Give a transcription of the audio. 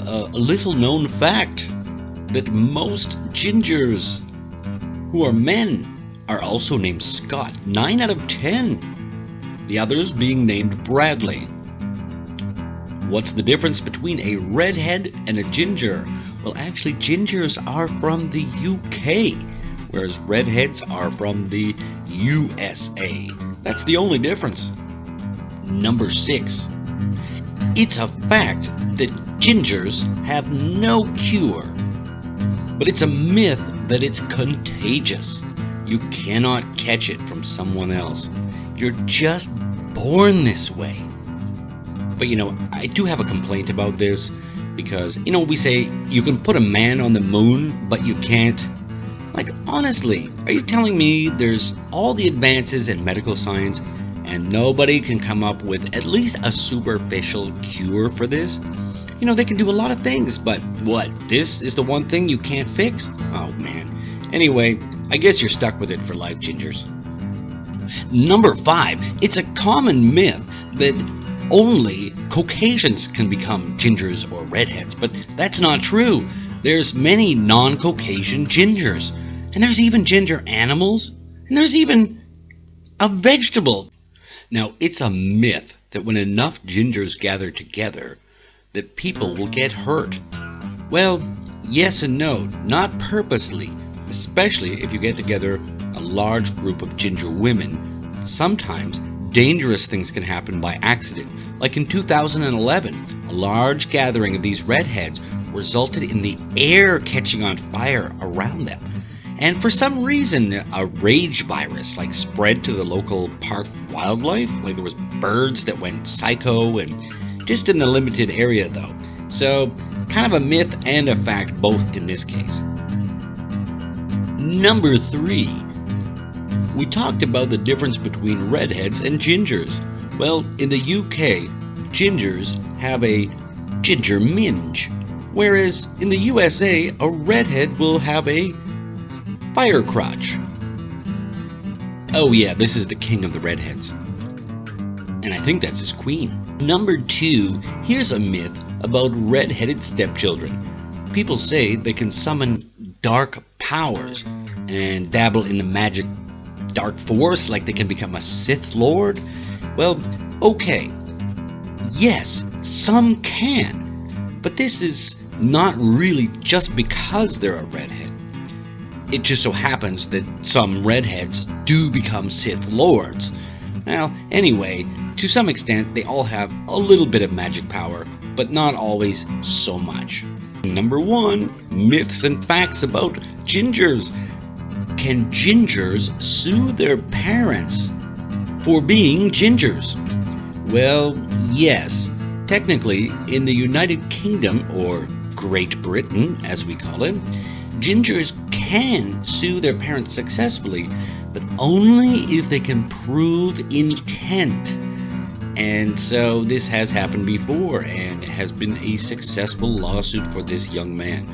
a little known fact that most gingers who are men are also named Scott. 9 out of 10. The others being named Bradley. What's the difference between a redhead and a ginger? Well, actually, gingers are from the UK, whereas redheads are from the USA. That's the only difference. Number 6. It's a fact that gingers have no cure, but it's a myth that it's contagious. You cannot catch it from someone else. You're just born this way. But I do have a complaint about this because, we say you can put a man on the moon, but you can't. Like, honestly, are you telling me there's all the advances in medical science and nobody can come up with at least a superficial cure for this? They can do a lot of things, but what? This is the one thing you can't fix? Oh, man. Anyway, I guess you're stuck with it for life, gingers. Number 5. It's a common myth that only Caucasians can become gingers or redheads, but that's not true. There's many non-Caucasian gingers, and there's even ginger animals, and there's even a vegetable. Now, it's a myth that when enough gingers gather together, that people will get hurt. Well, yes and no, not purposely, especially if you get together a large group of ginger women. Sometimes dangerous things can happen by accident. Like in 2011, a large gathering of these redheads resulted in the air catching on fire around them. And for some reason, a rage virus spread to the local park wildlife. There was birds that went psycho, and just in the limited area though. So kind of a myth and a fact both in this case. Number 3. We talked about the difference between redheads and gingers. Well, in the UK, gingers have a ginger minge, whereas in the USA, a redhead will have a fire crotch. Oh yeah, this is the king of the redheads. And I think that's his queen. Number 2, here's a myth about red-headed stepchildren. People say they can summon dark powers and dabble in the magic dark force, like they can become a Sith Lord. Well, okay, yes, some can, but this is not really just because they're a redhead. It just so happens that some redheads do become Sith Lords. Well, anyway, to some extent, they all have a little bit of magic power, but not always so much. Number 1, myths and facts about gingers. Can gingers sue their parents for being gingers? Well, yes. Technically, in the United Kingdom, or Great Britain as we call it, gingers can sue their parents successfully, but only if they can prove intent. And so this has happened before and has been a successful lawsuit for this young man.